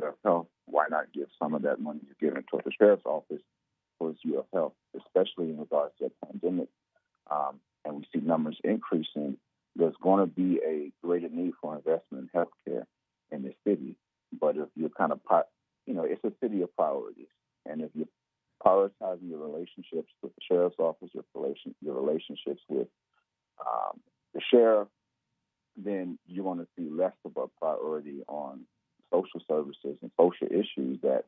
UF Health, why not give some of that money you're giving to the sheriff's office towards UF Health, especially in regards to the pandemic? And we see numbers increasing. There's going to be a greater need for investment in healthcare in the city. But if you're kind of, it's a city of priorities. And if you're prioritizing your relationships with the sheriff's office, your relationships with the sheriff, then you're going to see less of a priority on social services and social issues that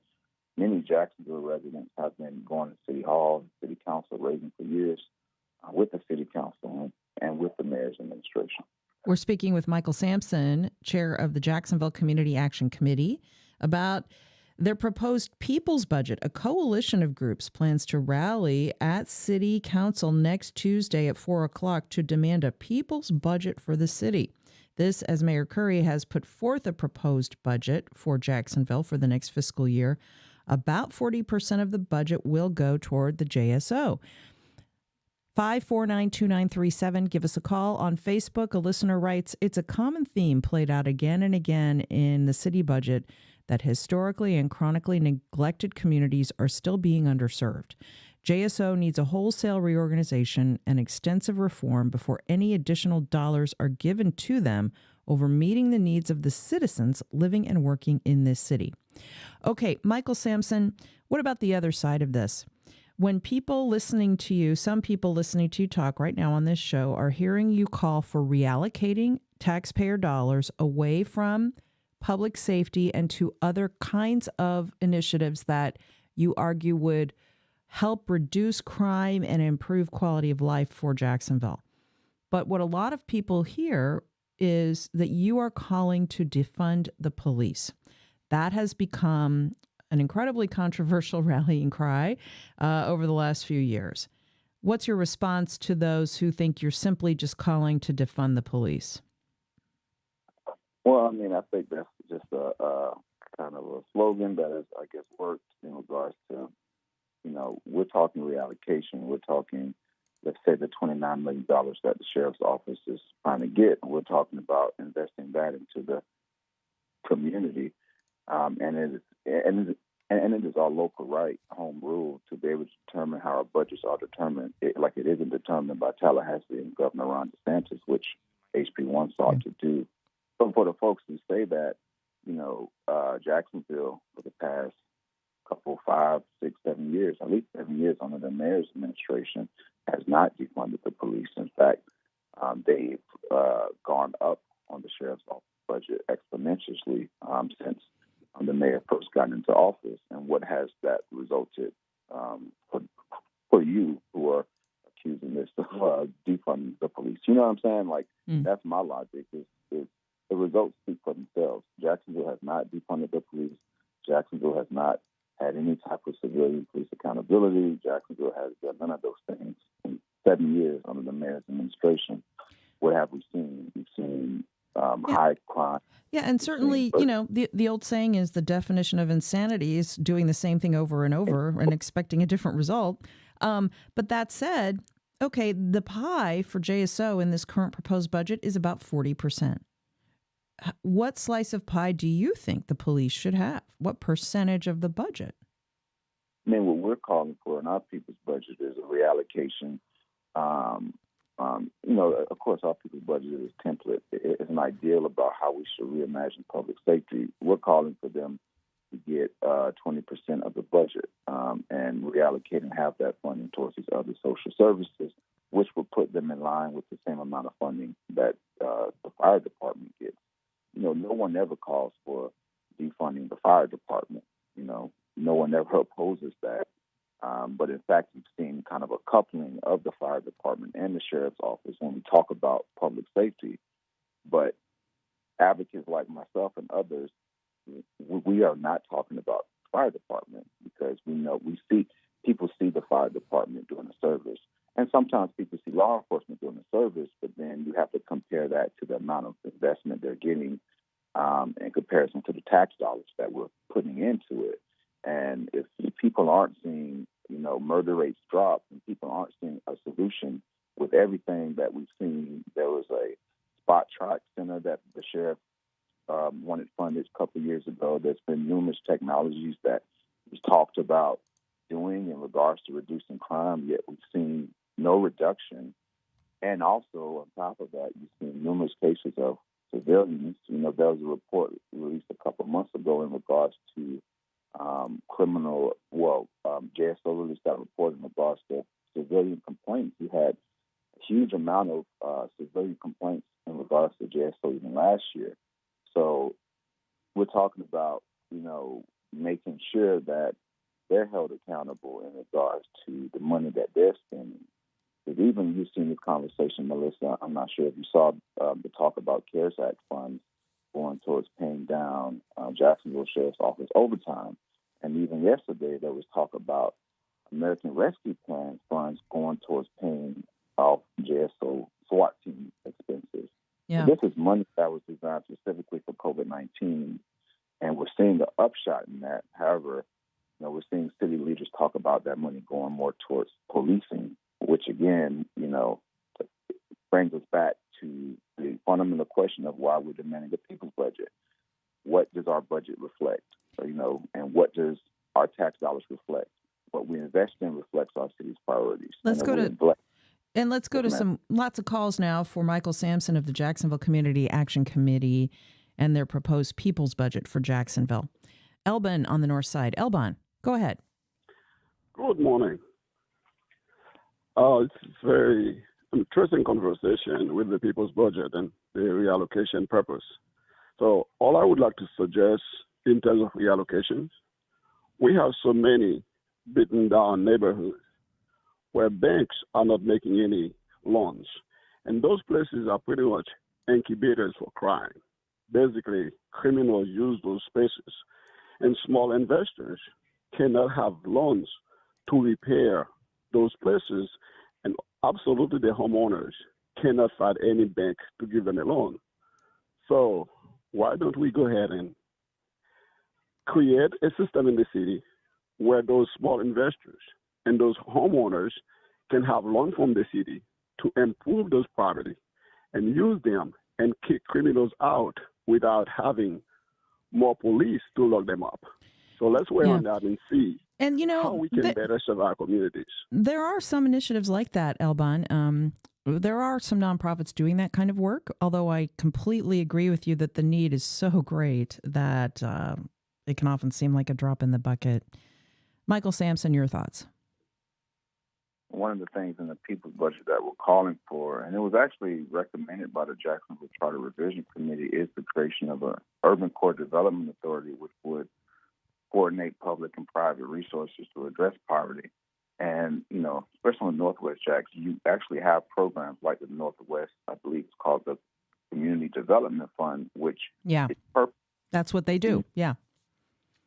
many Jacksonville residents have been going to City Hall and City Council raising for years with the City Council and with the mayor's administration. We're speaking with Michael Sampson, chair of the Jacksonville Community Action Committee, about their proposed People's Budget. A coalition of groups plans to rally at City Council next Tuesday at 4 o'clock to demand a People's Budget for the city. This, as Mayor Curry has put forth a proposed budget for Jacksonville for the next fiscal year. About 40% of the budget will go toward the JSO. 5492937. Give us a call on Facebook. A listener writes, it's a common theme played out again and again in the city budget that historically and chronically neglected communities are still being underserved. JSO needs a wholesale reorganization and extensive reform before any additional dollars are given to them over meeting the needs of the citizens living and working in this city. Okay, Michael Sampson, what about the other side of this? When people listening to you, some people listening to you talk right now on this show are hearing you call for reallocating taxpayer dollars away from public safety and to other kinds of initiatives that you argue would help reduce crime and improve quality of life for Jacksonville. But what a lot of people hear is that you are calling to defund the police. That has become an incredibly controversial rallying cry over the last few years. What's your response to those who think you're simply just calling to defund the police? Well, I think that's just a kind of a slogan that has, I guess, worked in regards to, we're talking reallocation. We're talking, let's say, the $29 million that the sheriff's office is trying to get. And we're talking about investing that into the community. And it is our local right, home rule, to be able to determine how our budgets are determined, like it isn't determined by Tallahassee and Governor Ron DeSantis, which HB1 sought to do. But for the folks who say that, Jacksonville for the past couple, 5, 6, 7 years, at least 7 years under the mayor's administration, has not defunded the police. In fact, they've gone up on the sheriff's office budget exponentially since the mayor first got into office. And what has that resulted for you who are accusing this of defunding the police? You know what I'm saying? That's my logic. Is the results speak for themselves. Jacksonville has not defunded the police. Jacksonville has not had any type of civilian police accountability. Jacksonville has done none of those things in 7 years under the mayor's administration. What have we seen? We've seen high crime. Yeah, and certainly, the old saying is the definition of insanity is doing the same thing over and over and expecting a different result. But that said, okay, the pie for JSO in this current proposed budget is about 40%. What slice of pie do you think the police should have? What percentage of the budget? What we're calling for in our people's budget is a reallocation. Of course, our people's budget is a template. It's an ideal about how we should reimagine public safety. We're calling for them to get 20% of the budget and reallocate and have that funding towards these other social services, which would put them in line with the same amount of funding that the fire department gets. No one ever calls for defunding the fire department. No one ever opposes that. But in fact, we've seen kind of a coupling of the fire department and the sheriff's office when we talk about public safety. But advocates like myself and others, we are not talking about the fire department because people see the fire department doing a service. And sometimes people see law enforcement doing a service, but then you have to compare that to the amount of investment they're getting in comparison to the tax dollars that we're putting into it. And if people aren't seeing, murder rates drop and people aren't seeing a solution with everything that we've seen, there was a spot track center that the sheriff wanted funded a couple of years ago. There's been numerous technologies that was talked about doing in regards to reducing crime, yet we've seen no reduction. And also, on top of that, you've seen numerous cases of civilians. There was a report released a couple of months ago in regards to JSO released that report in regards to civilian complaints. You had a huge amount of civilian complaints in regards to JSO even last year. So we're talking about, making sure that they're held accountable in regards to the money that they're spending. Because even you've seen this conversation, Melissa, I'm not sure if you saw the talk about CARES Act funds going towards paying down Jacksonville Sheriff's Office overtime. And even yesterday, there was talk about American Rescue Plan funds going towards paying off JSO SWAT team expenses. Yeah. So this is money that was designed specifically for COVID-19, and we're seeing the upshot in that. However, we're seeing city leaders talk about that money going more towards policing, which again, brings us back to the fundamental question of why we're demanding a people's budget. What does our budget reflect? And what does our tax dollars reflect? What we invest in reflects our city's priorities. Let's go to lots of calls now for Michael Sampson of the Jacksonville Community Action Committee and their proposed people's budget for Jacksonville. Elban on the north side. Elban, go ahead. Good morning. It's a very interesting conversation with the people's budget and the reallocation purpose. So all I would like to suggest in terms of reallocations, we have so many beaten down neighborhoods where banks are not making any loans. And those places are pretty much incubators for crime. Basically, criminals use those spaces, and small investors cannot have loans to repair those places, and absolutely the homeowners cannot find any bank to give them a loan. So why don't we go ahead and create a system in the city where those small investors and those homeowners can have loans from the city to improve those property and use them and kick criminals out without having more police to lock them up. So let's work on that and see how we can better serve our communities. There are some initiatives like that, Elban. There are some nonprofits doing that kind of work, although I completely agree with you that the need is so great that it can often seem like a drop in the bucket. Michael Sampson, your thoughts? One of the things in the people's budget that we're calling for, and it was actually recommended by the Jacksonville Charter Revision Committee, is the creation of an urban core development authority, which would coordinate public and private resources to address poverty. And, especially in Northwest Jackson, you actually have programs like the Northwest, I believe it's called the Community Development Fund, which is perfect. That's what they do. Yeah.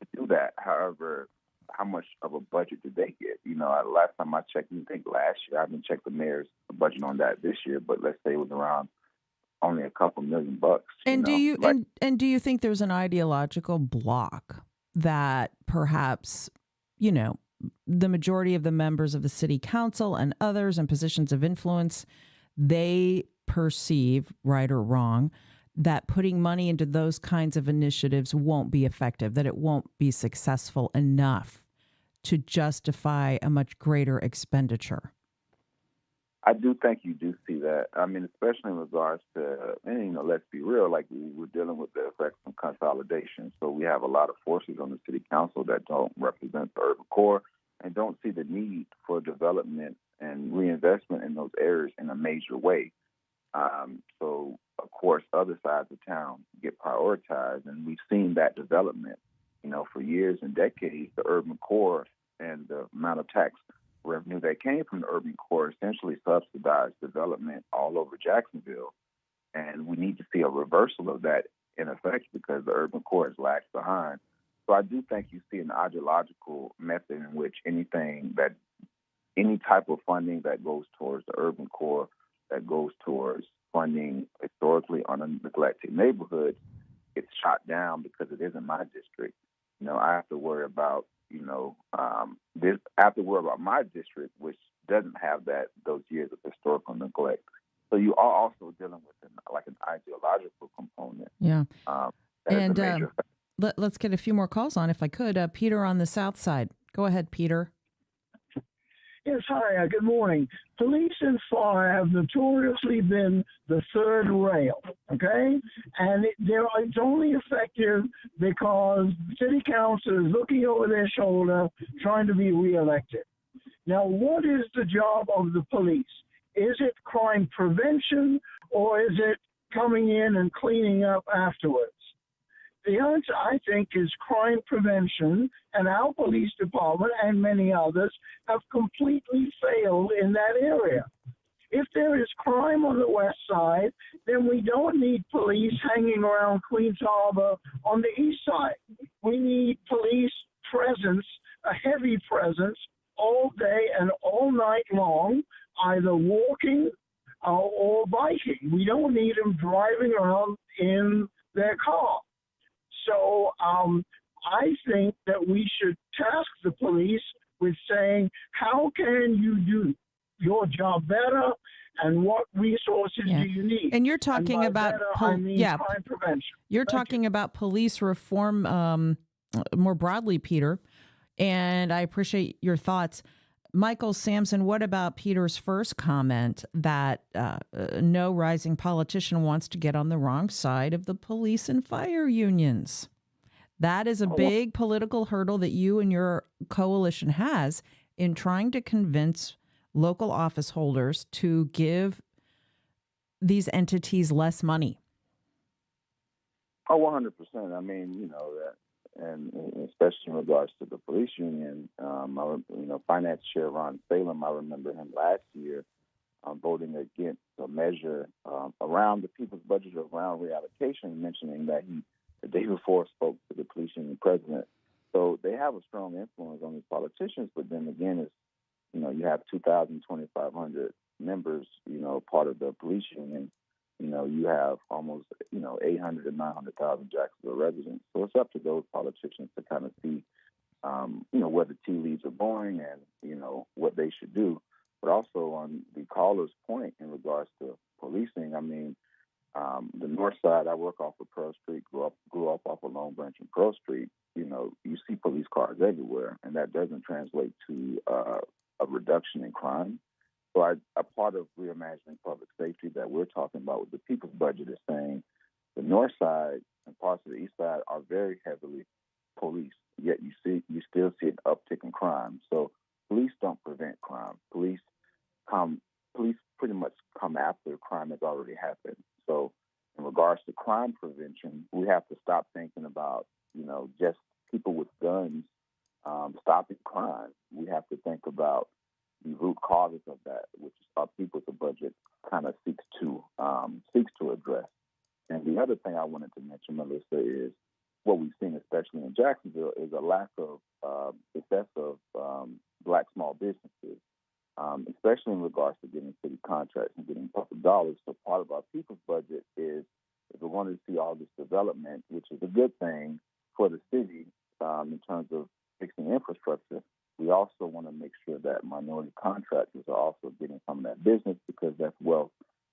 To do that. However, how much of a budget did they get? Last time I checked, I think last year, I haven't checked the mayor's budget on that this year, but let's say it was around only a couple $1 million. And do you think there's an ideological block that perhaps, the majority of the members of the city council and others in positions of influence, they perceive, right or wrong, that putting money into those kinds of initiatives won't be effective, that it won't be successful enough to justify a much greater expenditure? I do think you do see that. I mean, especially in regards to, and, let's be real, like we're dealing with the effects of consolidation. So we have a lot of forces on the city council that don't represent the urban core and don't see the need for development and reinvestment in those areas in a major way. So, of course, other sides of town get prioritized, and we've seen that development, for years and decades. The urban core and the amount of tax revenue that came from the urban core essentially subsidized development all over Jacksonville. And we need to see a reversal of that in effect because the urban core has lagged behind. So I do think you see an ideological method in which any type of funding that goes towards the urban core, that goes towards funding historically neglected neighborhoods, gets shot down because it isn't my district. I have to worry about I have to worry about my district, which doesn't have those years of historical neglect. So you are also dealing with an ideological component. Yeah. And a major. let's get a few more calls on, if I could. Peter on the south side. Go ahead, Peter. Yes, hi, good morning. Police and fire have notoriously been the third rail, okay? And it's only effective because city council is looking over their shoulder trying to be reelected. Now, what is the job of the police? Is it crime prevention or is it coming in and cleaning up afterwards? The answer, I think, is crime prevention, and our police department and many others have completely failed in that area. If there is crime on the west side, then we don't need police hanging around Queens Harbor on the east side. We need police presence, a heavy presence, all day and all night long, either walking or biking. We don't need them driving around in their car. So I think that we should task the police with saying, how can you do your job better and what resources do you need? And you're talking about better, I mean crime prevention. You're talking about police reform more broadly, Peter, and I appreciate your thoughts. Michael Sampson, what about Peter's first comment that no rising politician wants to get on the wrong side of the police and fire unions? That is a big political hurdle that you and your coalition has in trying to convince local office holders to give these entities less money. Oh, 100%. I mean, that. And especially in regards to the police union, Finance Chair Ron Salem, I remember him last year voting against a measure around the people's budget, around reallocation, mentioning that he, the day before, spoke to the police union president. So they have a strong influence on these politicians, but then again, it's, you have 2,500 members, part of the police union. You have almost, 800 to 900,000 Jacksonville residents. So it's up to those politicians to kind of see, where the tea leaves are going and, what they should do. But also on the caller's point in regards to policing, I mean, the north side, I work off of Pearl Street, grew up off of Long Branch and Pearl Street. You see police cars everywhere, and that doesn't translate to a reduction in crime. So a part of reimagining public safety that we're talking about with the people's budget is saying the north side and parts of the east side are very heavily policed, yet you still see an uptick in crime. So police don't prevent crime. Police pretty much come after crime has already happened. So in regards to crime prevention, we have to stop thinking about, just people with guns stopping crime. We have to think about the root causes of that, which is our people's budget kind of seeks to address. And the other thing I wanted to mention, Melissa, is what we've seen, especially in Jacksonville, is a lack of success of Black small businesses, especially in regards to getting city contracts and getting public dollars. So part of our people's budget is if we want to see all this development, which is a good thing for the city in terms of fixing infrastructure, we also want to make sure that minority contractors are also getting some of that business, because that's wealth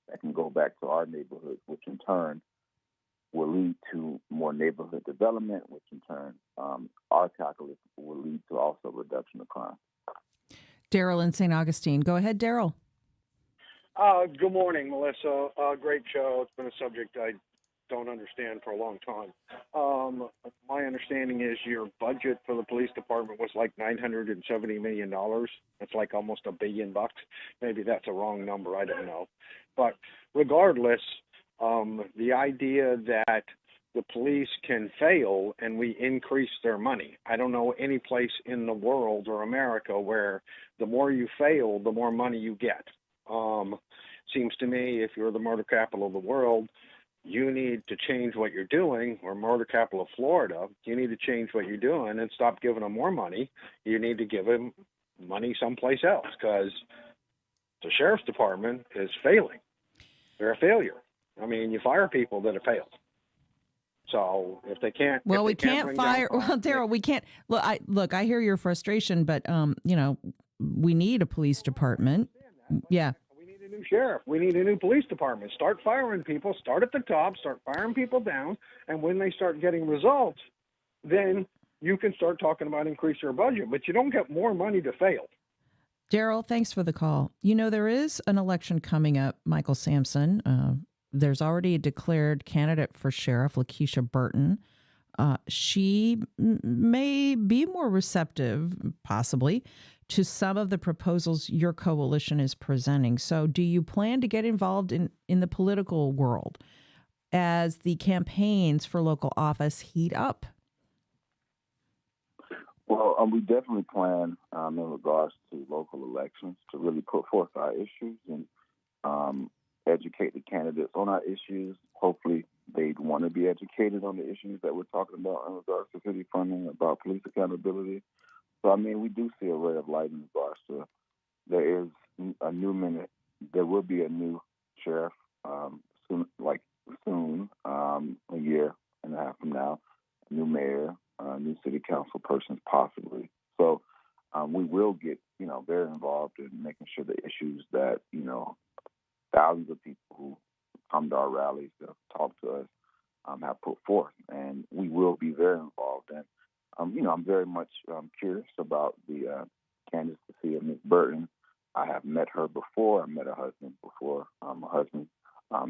that can go back to our neighborhoods, which in turn will lead to more neighborhood development, which in turn, our calculus will lead to also reduction of crime. Daryl in St. Augustine. Go ahead, Daryl. Good morning, Melissa. Great show. It's been a subject I don't understand for a long time. My understanding is your budget for the police department was like $970 million. That's like almost $1 billion. Maybe that's a wrong number. I don't know. But regardless, the idea that the police can fail and we increase their money. I don't know any place in the world or America where the more you fail, the more money you get. Seems to me if you're the murder capital of the world, you need to change what you're doing, or murder capital of Florida, you need to change what you're doing and stop giving them more money. You need to give them money someplace else, because the sheriff's department is failing. They're a failure. I mean, you fire people that have failed. So if they can't, well, we can't fire. Well, Daryl, we can't. Look, I hear your frustration, but we need a police department. Yeah. We need a new new sheriff. We need a new police department. Start firing people. Start at the top. Start firing people down. And when they start getting results, then you can start talking about increasing your budget. But you don't get more money to fail. Daryl, thanks for the call. You know, there is an election coming up, Michael Sampson. There's already a declared candidate for sheriff, Lakeisha Burton. She may be more receptive, possibly, to some of the proposals your coalition is presenting. So do you plan to get involved in the political world as the campaigns for local office heat up? Well, we definitely plan in regards to local elections to really put forth our issues and educate the candidates on our issues. Hopefully, they'd want to be educated on the issues that we're talking about in regards to city funding, about police accountability. So, I mean, we do see a ray of light in regards to there is a new minute. There will be a new sheriff soon, a year and a half from now, a new mayor, new city council persons possibly. So we will get, very involved in making sure the issues that, thousands of people who come to our rallies to talk to us have put forth. And we will be very involved. And, I'm very much curious about the candidacy of Ms. Burton. I have met her before. I met her husband before.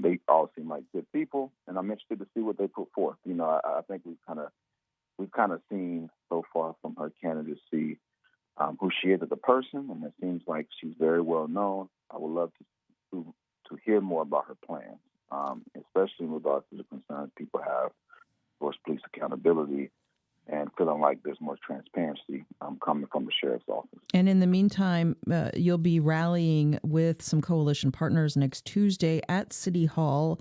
They all seem like good people, and I'm interested to see what they put forth. I think we've kind of seen so far from her candidacy who she is as a person, and it seems like she's very well known. I would love to hear more about her plans, especially in regards to the concerns people have towards police accountability and feeling like there's more transparency coming from the sheriff's office. And in the meantime, you'll be rallying with some coalition partners next Tuesday at City Hall.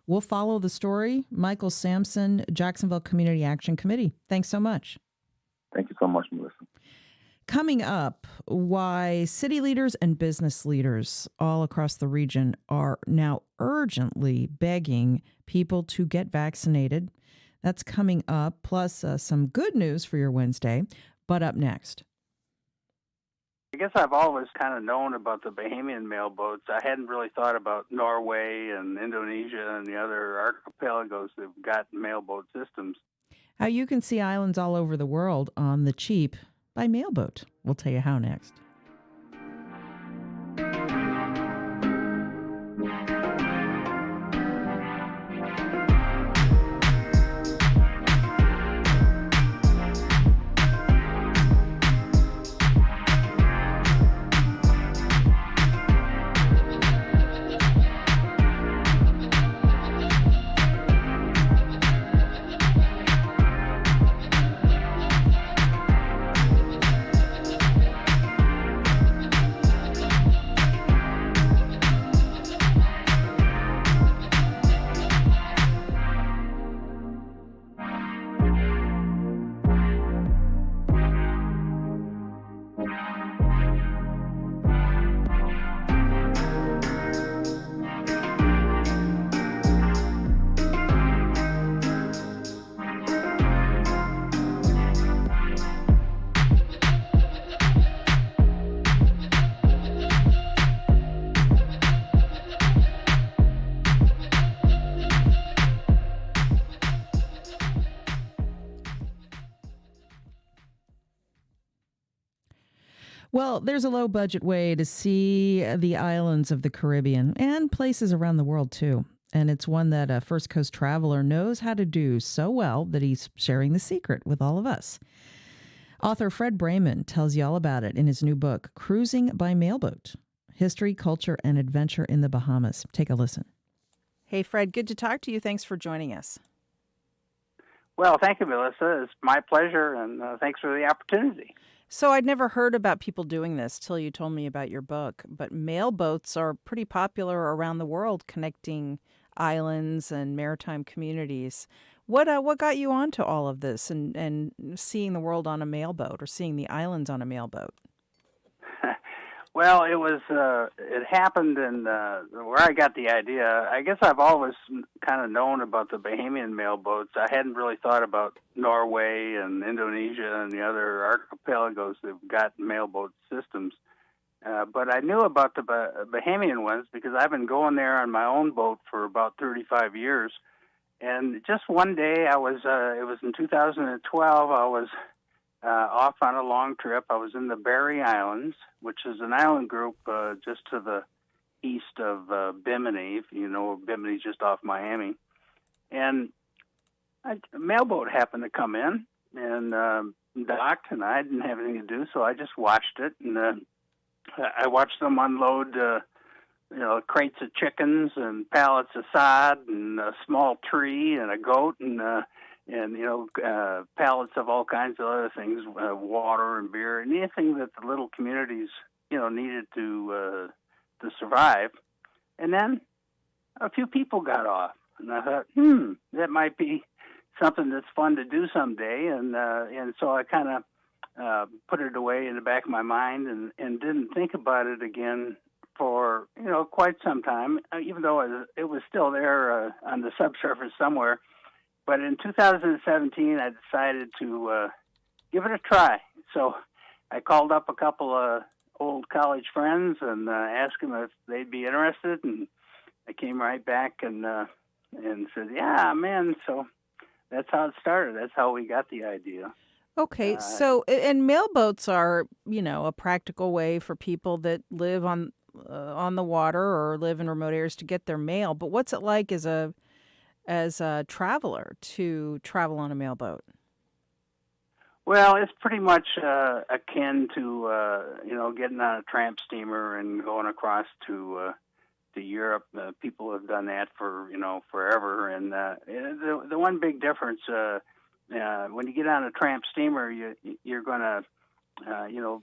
We'll follow the story. Michael Sampson, Jacksonville Community Action Committee. Thanks so much. Thank you so much, Melissa. Coming up, why city leaders and business leaders all across the region are now urgently begging people to get vaccinated. That's coming up, plus some good news for your Wednesday. But up next. I guess I've always kind of known about the Bahamian mailboats. I hadn't really thought about Norway and Indonesia and the other archipelagos that have got mailboat systems. How you can see islands all over the world on the cheap by mailboat. We'll tell you how next. Well, there's a low-budget way to see the islands of the Caribbean and places around the world, too. And it's one that a First Coast traveler knows how to do so well that he's sharing the secret with all of us. Author Fred Brayman tells you all about it in his new book, Cruising by Mailboat, History, Culture, and Adventure in the Bahamas. Take a listen. Hey, Fred, good to talk to you. Thanks for joining us. Well, thank you, Melissa. It's my pleasure, and thanks for the opportunity. So I'd never heard about people doing this till you told me about your book, but mailboats are pretty popular around the world, connecting islands and maritime communities. What got you onto all of this and seeing the world on a mailboat or seeing the islands on a mailboat? Well, it happened in where I got the idea. I guess I've always kind of known about the Bahamian mailboats. I hadn't really thought about Norway and Indonesia and the other archipelagos that have got mailboat systems. But I knew about the Bahamian ones because I've been going there on my own boat for about 35 years. And just one day, it was in 2012, I was off on a long trip. I was in the Berry Islands, which is an island group just to the east of Bimini. If you know, Bimini's just off Miami. And a mailboat happened to come in and docked, and I didn't have anything to do, so I just watched it. And I watched them unload, crates of chickens and pallets of sod and a small tree and a goat and pallets of all kinds of other things, water and beer, and anything that the little communities, needed to survive. And then a few people got off, and I thought, that might be something that's fun to do someday. And so I kind of put it away in the back of my mind and didn't think about it again for, quite some time, even though it was still there on the subsurface somewhere. But in 2017, I decided to give it a try. So I called up a couple of old college friends and asked them if they'd be interested, and I came right back and said, yeah, man. So that's how it started. That's how we got the idea. Okay, so and mailboats are, a practical way for people that live on the water or live in remote areas to get their mail. But what's it like as a traveler to travel on a mailboat? Well, it's pretty much akin to getting on a tramp steamer and going across to Europe. People have done that for forever, and the one big difference when you get on a tramp steamer, you're going to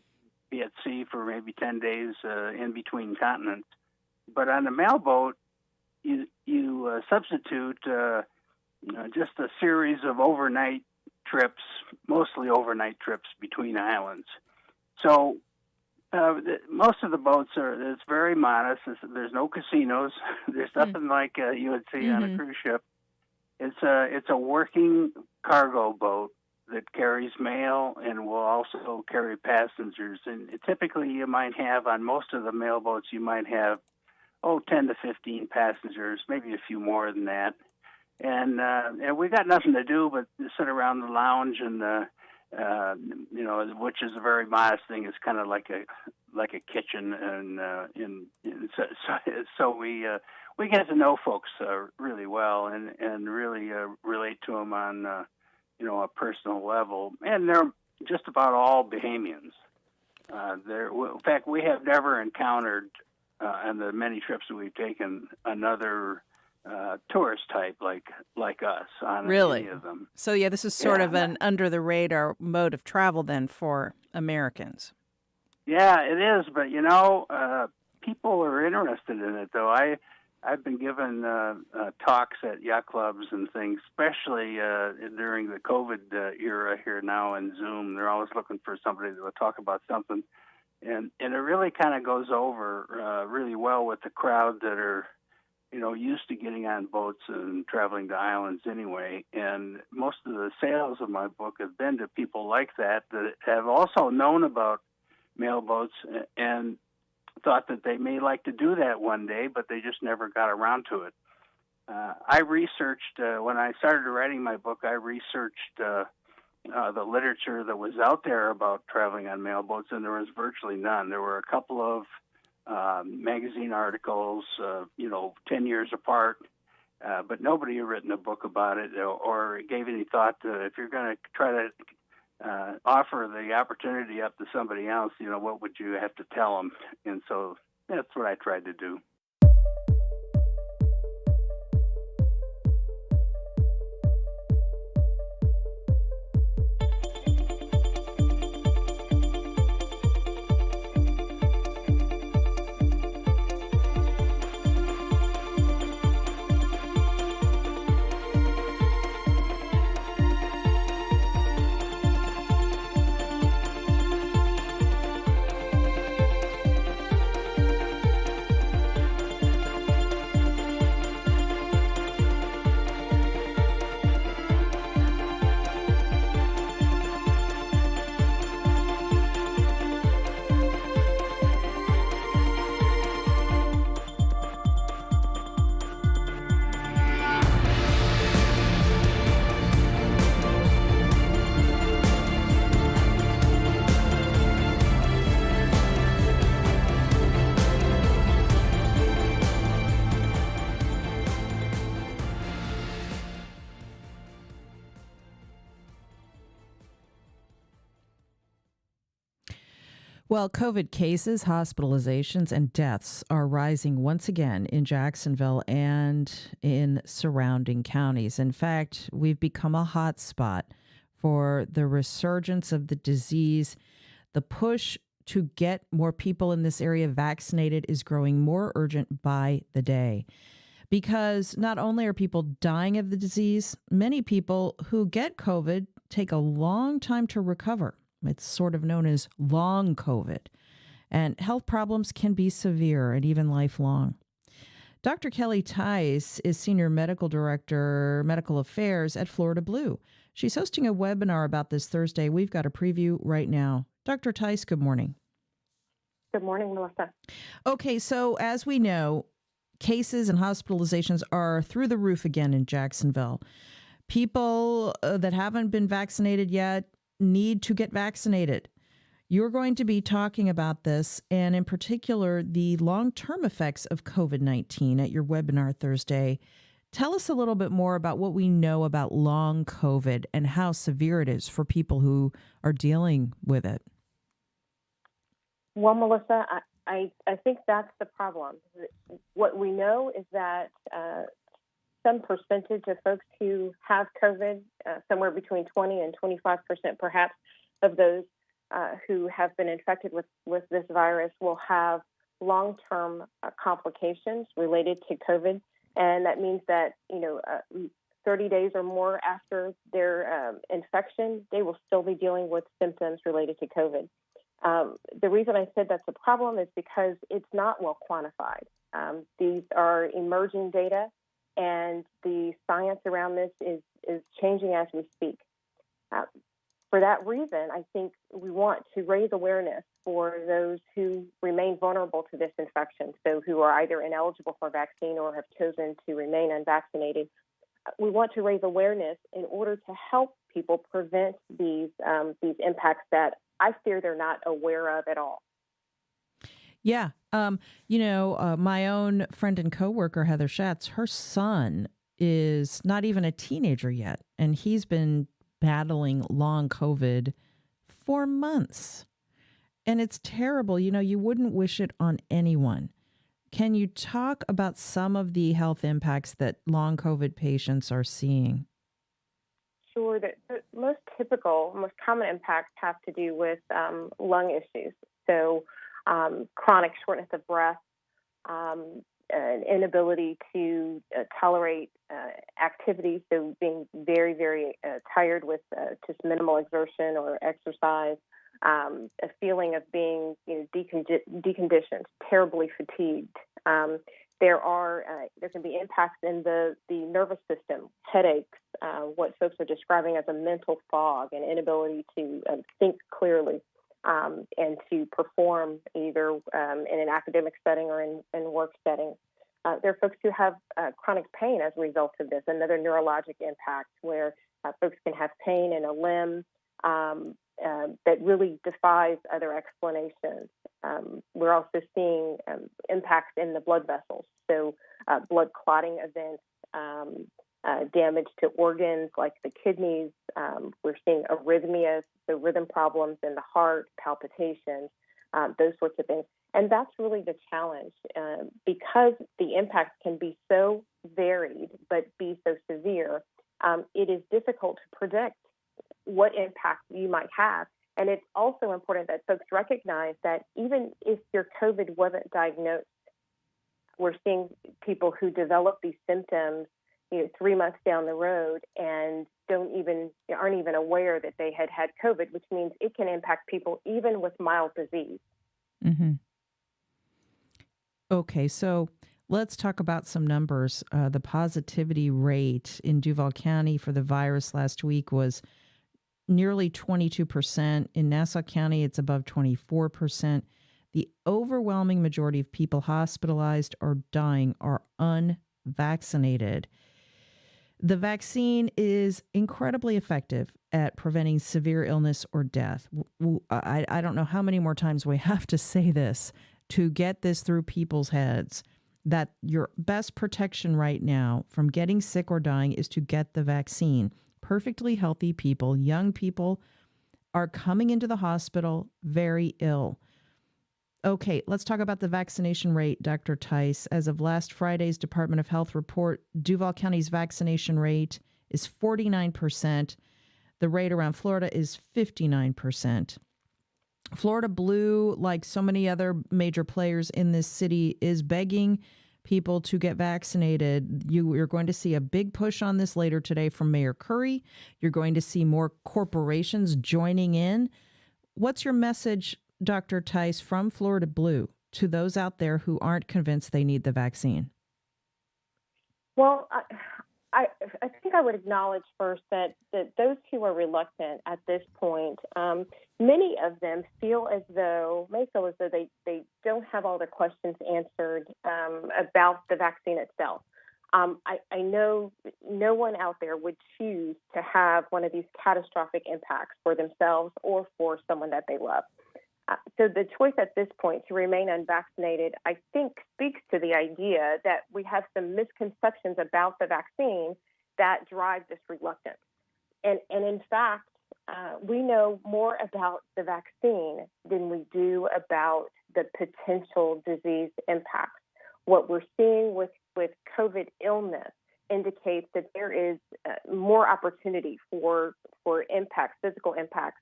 be at sea for maybe 10 days in between continents. But on a mailboat, you substitute just a series of overnight trips, mostly overnight trips between islands. So most of the boats it's very modest. There's no casinos. There's nothing like you would see on a cruise ship. It's a working cargo boat that carries mail and will also carry passengers. And typically you might have, on most of the mailboats, you might have 10 to 15 passengers, maybe a few more than that. And we got nothing to do but sit around the lounge and which is a very modest thing. It's kind of like a kitchen, and so we get to know folks really well and really relate to them on a personal level. And they're just about all Bahamians. In fact, we have never encountered on the many trips that we've taken another tourist type like us on any of them. So yeah, this is sort of an under the radar mode of travel then for Americans. Yeah, it is, but people are interested in it though. I've been given talks at yacht clubs and things, especially during the COVID era here now in Zoom. They're always looking for somebody that will talk about something, and it really kind of goes over really well with the crowd that are used to getting on boats and traveling to islands anyway. And most of the sales of my book have been to people like that have also known about mailboats and thought that they may like to do that one day, but they just never got around to it. I researched, when I started writing my book, I researched the literature that was out there about traveling on mailboats, and there was virtually none. There were a couple of magazine articles, 10 years apart, but nobody had written a book about it or gave any thought to, if you're going to try to offer the opportunity up to somebody else, what would you have to tell them? And so that's what I tried to do. Well, COVID cases, hospitalizations, and deaths are rising once again in Jacksonville and in surrounding counties. In fact, we've become a hot spot for the resurgence of the disease. The push to get more people in this area vaccinated is growing more urgent by the day because not only are people dying of the disease, many people who get COVID take a long time to recover. It's sort of known as long COVID, and health problems can be severe and even lifelong. Dr. Kelly Tice is Senior Medical Director, Medical Affairs at Florida Blue. She's hosting a webinar about this Thursday. We've got a preview right now. Dr. Tice, good morning. Good morning, Melissa. Okay, so as we know, cases and hospitalizations are through the roof again in Jacksonville. People that haven't been vaccinated yet need to get vaccinated. You're going to be talking about this, and in particular, the long-term effects of COVID-19 at your webinar Thursday. Tell us a little bit more about what we know about long COVID and how severe it is for people who are dealing with it. Well, Melissa, I think that's the problem. What we know is that some percentage of folks who have COVID, somewhere between 20 and 25% perhaps of those who have been infected with this virus will have long-term complications related to COVID. And that means that, 30 days or more after their infection, they will still be dealing with symptoms related to COVID. The reason I said that's a problem is because it's not well quantified. These are emerging data, and the science around this is changing as we speak. For that reason, I think we want to raise awareness for those who remain vulnerable to this infection, so who are either ineligible for vaccine or have chosen to remain unvaccinated. We want to raise awareness in order to help people prevent these impacts that I fear they're not aware of at all. Yeah. My own friend and coworker, Heather Schatz, her son is not even a teenager yet, and he's been battling long COVID for months. And it's terrible. You wouldn't wish it on anyone. Can you talk about some of the health impacts that long COVID patients are seeing? Sure. The most common impacts have to do with lung issues. So chronic shortness of breath, an inability to tolerate activity, so being very, very tired with just minimal exertion or exercise, a feeling of being deconditioned, terribly fatigued. There can be impacts in the nervous system, headaches, what folks are describing as a mental fog, an inability to think clearly and to perform either in an academic setting or in work settings. There are folks who have chronic pain as a result of this, another neurologic impact where folks can have pain in a limb that really defies other explanations. We're also seeing impacts in the blood vessels, so blood clotting events, damage to organs like the kidneys. We're seeing arrhythmias, so rhythm problems in the heart, palpitations, those sorts of things. And that's really the challenge because the impacts can be so varied but be so severe. It is difficult to predict what impact you might have. And it's also important that folks recognize that even if your COVID wasn't diagnosed, we're seeing people who develop these symptoms 3 months down the road and aren't even aware that they had COVID, which means it can impact people even with mild disease. Mm-hmm. Okay, so let's talk about some numbers. The positivity rate in Duval County for the virus last week was nearly 22%. In Nassau County, it's above 24%. The overwhelming majority of people hospitalized or dying are unvaccinated. The vaccine is incredibly effective at preventing severe illness or death. I don't know how many more times we have to say this to get this through people's heads, that your best protection right now from getting sick or dying is to get the vaccine. Perfectly healthy people, young people, are coming into the hospital very ill. Okay, let's talk about the vaccination rate, Dr. Tice. As of last Friday's Department of Health report, Duval County's vaccination rate is 49%. The rate around Florida is 59%. Florida Blue, like so many other major players in this city, is begging people to get vaccinated. You're going to see a big push on this later today from Mayor Curry. You're going to see more corporations joining in. What's your message, Dr. Tice, from Florida Blue to those out there who aren't convinced they need the vaccine? Well, I think I would acknowledge first that those who are reluctant at this point, many of them may feel as though they don't have all their questions answered about the vaccine itself. I know no one out there would choose to have one of these catastrophic impacts for themselves or for someone that they love. So the choice at this point to remain unvaccinated, I think, speaks to the idea that we have some misconceptions about the vaccine that drive this reluctance. And in fact, we know more about the vaccine than we do about the potential disease impacts. What we're seeing with COVID illness indicates that there is more opportunity for impacts, physical impacts,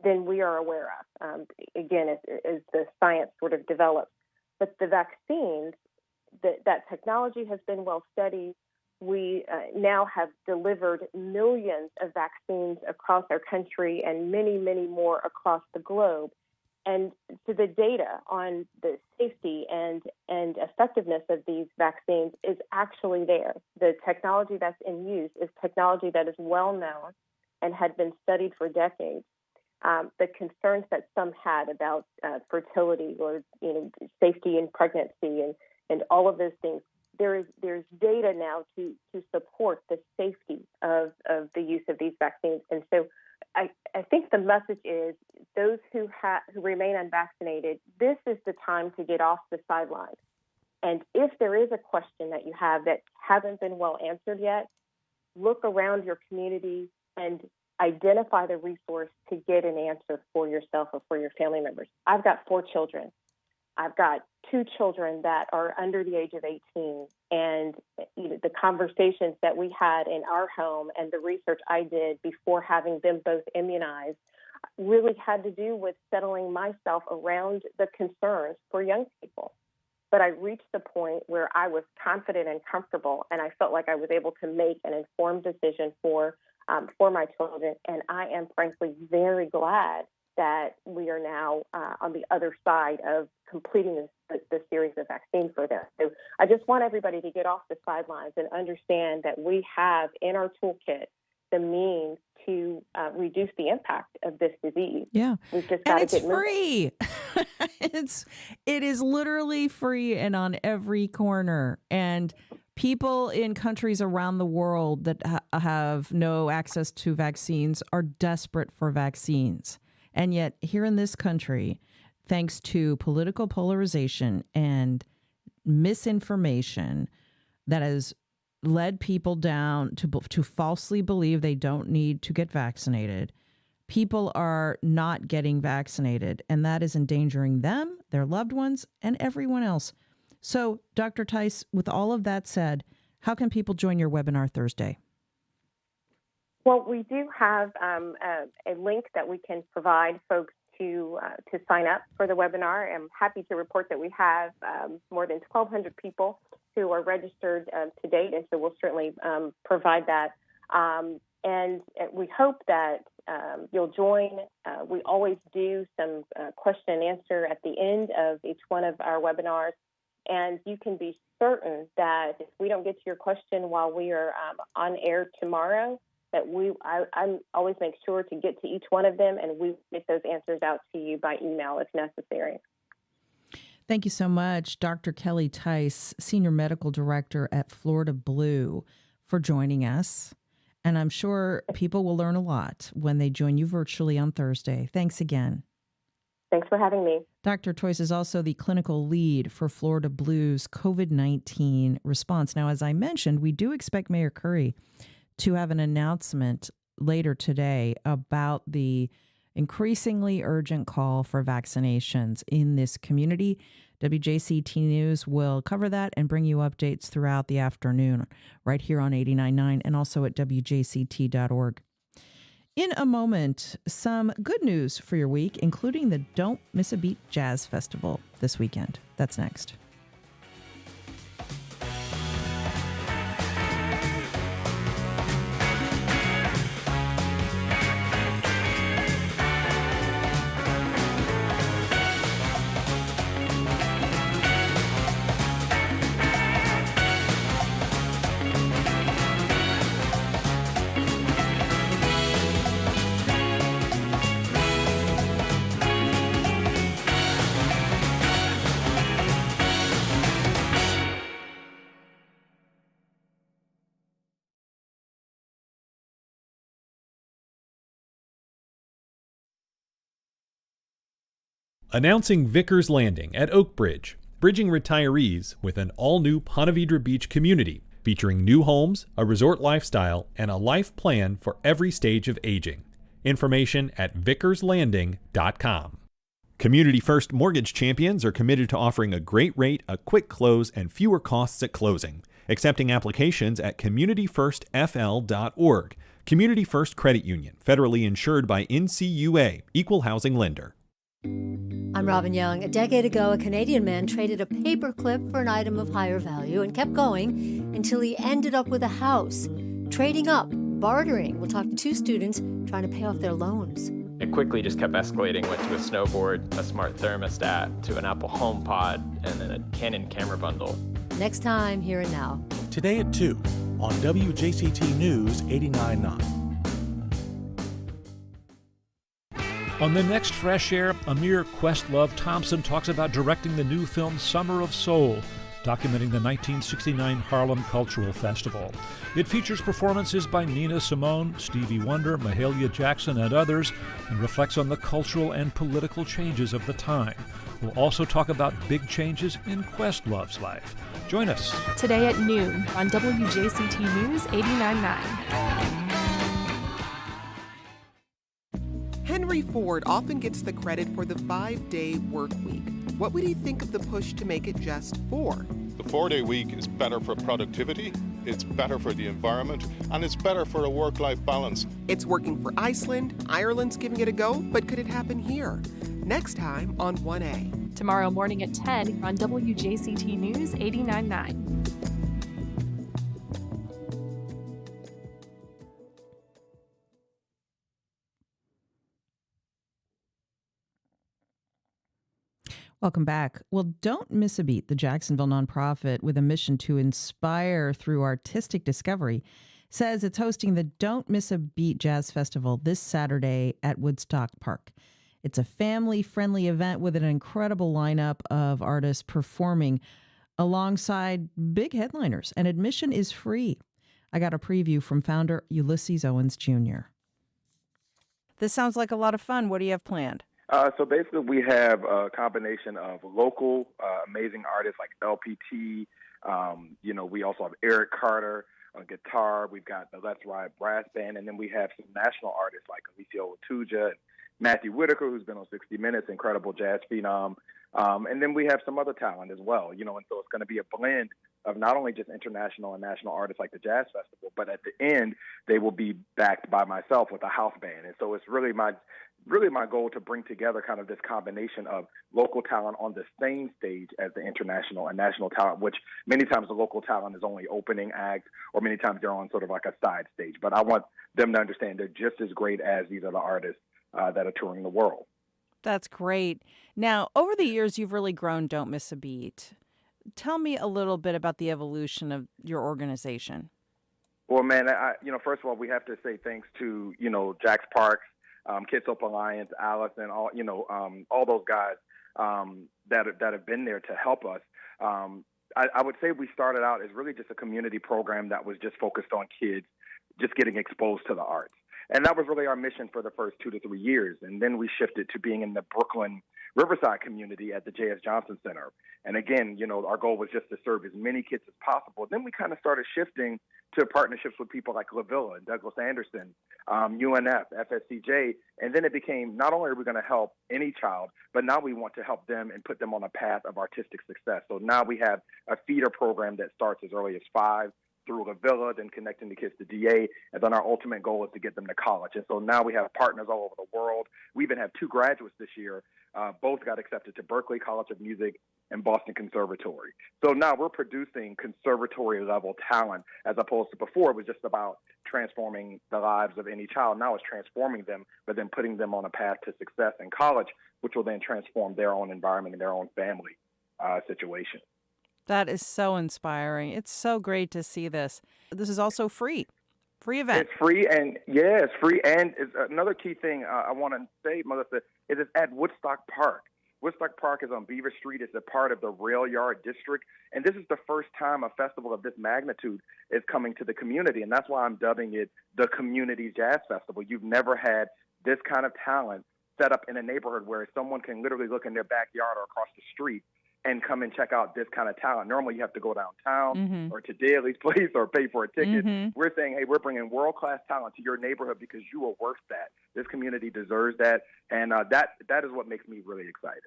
than we are aware of, again, as the science sort of develops. But the vaccines, that technology has been well studied. We now have delivered millions of vaccines across our country and many, many more across the globe. And so the data on the safety and effectiveness of these vaccines is actually there. The technology that's in use is technology that is well known and had been studied for decades. The concerns that some had about fertility or safety in pregnancy and all of those things, there's data now to support the safety of the use of these vaccines. And so I think the message is those who remain unvaccinated, this is the time to get off the sidelines. And if there is a question that you have that hasn't been well answered yet, look around your community and identify the resource to get an answer for yourself or for your family members. I've got 4 children. I've got 2 children that are under the age of 18. And the conversations that we had in our home and the research I did before having them both immunized really had to do with settling myself around the concerns for young people. But I reached the point where I was confident and comfortable, and I felt like I was able to make an informed decision for my children. And I am frankly very glad that we are now on the other side of completing the series of vaccines for them. So I just want everybody to get off the sidelines and understand that we have in our toolkit the means to reduce the impact of this disease. Yeah. We've just got to get free. It is literally free and on every corner. And people in countries around the world that have no access to vaccines are desperate for vaccines. And yet here in this country, thanks to political polarization and misinformation that has led people down to falsely believe they don't need to get vaccinated, people are not getting vaccinated, and that is endangering them, their loved ones, and everyone else. So, Dr. Tice, with all of that said, how can people join your webinar Thursday? Well, we do have a link that we can provide folks to sign up for the webinar. I'm happy to report that we have more than 1,200 people who are registered to date, and so we'll certainly provide that. And we hope that you'll join. We always do some question and answer at the end of each one of our webinars, and you can be certain that if we don't get to your question while we are on air tomorrow, that I always make sure to get to each one of them, and we get those answers out to you by email if necessary. Thank you so much, Dr. Kelly Tice, Senior Medical Director at Florida Blue, for joining us. And I'm sure people will learn a lot when they join you virtually on Thursday. Thanks again. Thanks for having me. Dr. Tice is also the clinical lead for Florida Blue's COVID-19 response. Now, as I mentioned, we do expect Mayor Curry to have an announcement later today about the increasingly urgent call for vaccinations in this community. WJCT News will cover that and bring you updates throughout the afternoon right here on 89.9 and also at WJCT.org. In a moment, some good news for your week, including the Don't Miss a Beat Jazz Festival this weekend. That's next. Announcing Vickers Landing at Oak Bridge, bridging retirees with an all-new Ponte Vedra Beach community, featuring new homes, a resort lifestyle, and a life plan for every stage of aging. Information at vickerslanding.com. Community First Mortgage Champions are committed to offering a great rate, a quick close, and fewer costs at closing. Accepting applications at communityfirstfl.org. Community First Credit Union, federally insured by NCUA, Equal Housing Lender. I'm Robin Young. A decade ago, a Canadian man traded a paperclip for an item of higher value and kept going until he ended up with a house. Trading up, bartering. We'll talk to two students trying to pay off their loans. It quickly just kept escalating, went to a snowboard, a smart thermostat, to an Apple HomePod, and then a Canon camera bundle. Next time, Here and Now. Today at 2 on WJCT News 89.9. On the next Fresh Air, Amir Questlove Thompson talks about directing the new film Summer of Soul, documenting the 1969 Harlem Cultural Festival. It features performances by Nina Simone, Stevie Wonder, Mahalia Jackson, and others, and reflects on the cultural and political changes of the time. We'll also talk about big changes in Questlove's life. Join us today at noon on WJCT News 89.9. Henry Ford often gets the credit for the 5-day work week. What would he think of the push to make it just 4? The 4-day week is better for productivity, it's better for the environment, and it's better for a work-life balance. It's working for Iceland, Ireland's giving it a go, but could it happen here? Next time on 1A. Tomorrow morning at 10 on WJCT News 89.9. Welcome back. Well, Don't Miss a Beat, the Jacksonville nonprofit with a mission to inspire through artistic discovery, says it's hosting the Don't Miss a Beat Jazz Festival this Saturday at Woodstock Park. It's a family-friendly event with an incredible lineup of artists performing alongside big headliners, and admission is free. I got a preview from founder Ulysses Owens Jr. This sounds like a lot of fun. What do you have planned? So basically, we have a combination of local amazing artists like LPT. We also have Eric Carter on guitar. We've got the Let's Ride Brass Band. And then we have some national artists like Alicia Otuja and Matthew Whitaker, who's been on 60 Minutes, incredible jazz phenom. And then we have some other talent as well, and so it's going to be a blend of not only just international and national artists like the Jazz Festival, but at the end, they will be backed by myself with a house band. And so it's really my goal to bring together kind of this combination of local talent on the same stage as the international and national talent, which many times the local talent is only opening act, or many times they're on sort of like a side stage. But I want them to understand they're just as great as these other artists that are touring the world. That's great. Now, over the years, you've really grown Don't Miss a Beat. Tell me a little bit about the evolution of your organization. Well, man, first of all, we have to say thanks to, Jax Parks, Kids Hope Alliance, Allison, all those guys that have been there to help us. I would say we started out as really just a community program that was just focused on kids just getting exposed to the arts. And that was really our mission for the first 2 to 3 years. And then we shifted to being in the Brooklyn Riverside community at the J.S. Johnson Center. And again, our goal was just to serve as many kids as possible. Then we kind of started shifting to partnerships with people like La Villa and Douglas Anderson, UNF, FSCJ. And then it became, not only are we going to help any child, but now we want to help them and put them on a path of artistic success. So now we have a feeder program that starts as early as 5 through La Villa, then connecting the kids to DA, and then our ultimate goal is to get them to college. And so now we have partners all over the world. We even have 2 graduates this year. Both got accepted to Berklee College of Music and Boston Conservatory. So now we're producing conservatory-level talent, as opposed to before it was just about transforming the lives of any child. Now it's transforming them, but then putting them on a path to success in college, which will then transform their own environment and their own family situation. That is so inspiring. It's so great to see this. This is also free event. It's free, and it's free. And it's another key thing I want to say, Melissa, is it's at Woodstock Park. Woodstock Park is on Beaver Street. It's a part of the Rail Yard District. And this is the first time a festival of this magnitude is coming to the community. And that's why I'm dubbing it the Community Jazz Festival. You've never had this kind of talent set up in a neighborhood where someone can literally look in their backyard or across the street and come and check out this kind of talent. Normally you have to go downtown or to Daly's place or pay for a ticket. We're saying, hey, we're bringing world-class talent to your neighborhood because you are worth that. This community deserves that. And that is what makes me really excited.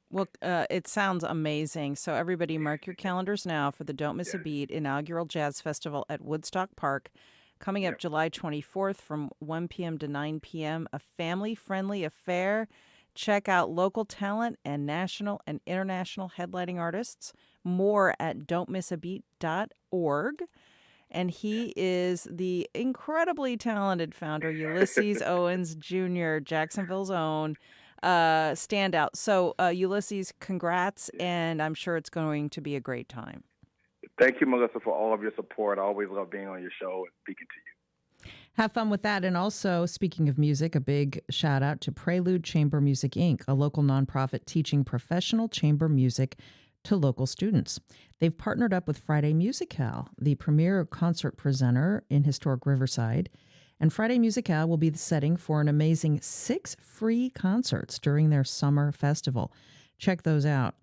Well, it sounds amazing. So everybody mark your calendars now for the Don't Miss a Beat inaugural Jazz Festival at Woodstock Park, coming up July 24th from 1 p.m. to 9 p.m., a family-friendly affair. Check out local talent and national and international headlining artists. More at don'tmissabeat.org. And he is the incredibly talented founder, Ulysses Owens Jr., Jacksonville's own standout. So, Ulysses, congrats, and I'm sure it's going to be a great time. Thank you, Melissa, for all of your support. I always love being on your show and speaking to you. Have fun with that. And also, speaking of music, a big shout out to Prelude Chamber Music, Inc., a local nonprofit teaching professional chamber music to local students. They've partnered up with Friday Musicale, the premier concert presenter in historic Riverside. And Friday Musicale will be the setting for an amazing 6 free concerts during their summer festival. Check those out.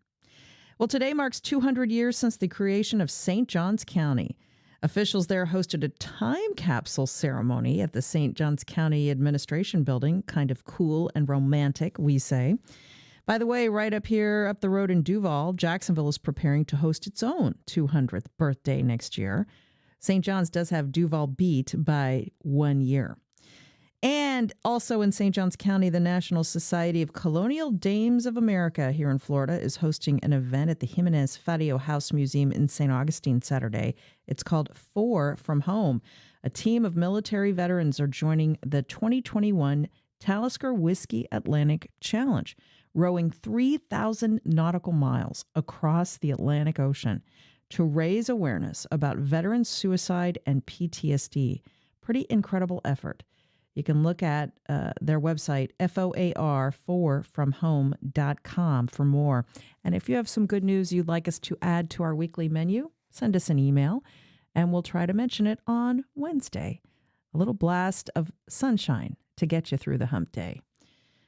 Well, today marks 200 years since the creation of St. Johns County. Officials there hosted a time capsule ceremony at the St. Johns County Administration Building. Kind of cool and romantic, we say. By the way, right up here, up the road in Duval, Jacksonville is preparing to host its own 200th birthday next year. St. John's does have Duval beat by 1 year. And also in St. Johns County, the National Society of Colonial Dames of America here in Florida is hosting an event at the Jimenez Fatio House Museum in St. Augustine Saturday. It's called 4 from Home. A team of military veterans are joining the 2021 Talisker Whiskey Atlantic Challenge, rowing 3,000 nautical miles across the Atlantic Ocean to raise awareness about veteran suicide and PTSD. Pretty incredible effort. You can look at their website, foar4fromhome.com, for more. And if you have some good news you'd like us to add to our weekly menu, send us an email, and we'll try to mention it on Wednesday. A little blast of sunshine to get you through the hump day.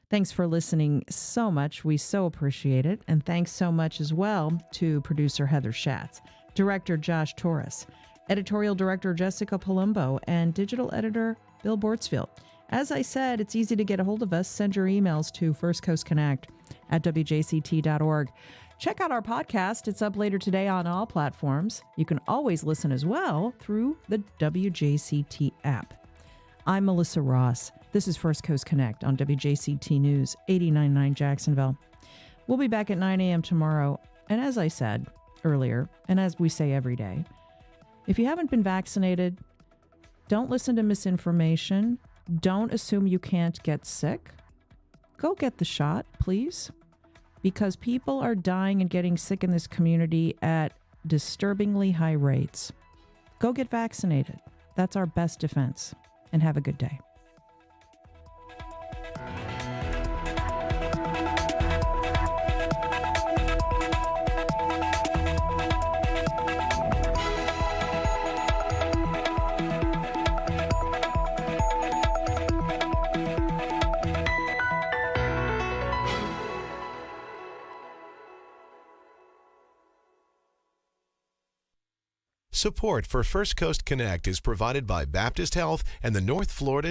Thanks for listening so much. We so appreciate it. And thanks so much as well to producer Heather Schatz, director Josh Torres, editorial director Jessica Palumbo, and digital editor Bill Bortsfield. As I said, it's easy to get a hold of us. Send your emails to firstcoastconnect@wjct.org. Check out our podcast. It's up later today on all platforms. You can always listen as well through the WJCT app. I'm Melissa Ross. This is First Coast Connect on WJCT News 89.9 Jacksonville. We'll be back at 9 a.m. tomorrow. And as I said earlier, and as we say every day, if you haven't been vaccinated, don't listen to misinformation. Don't assume you can't get sick. Go get the shot, please, because people are dying and getting sick in this community at disturbingly high rates. Go get vaccinated. That's our best defense. And have a good day. Support for First Coast Connect is provided by Baptist Health and the North Florida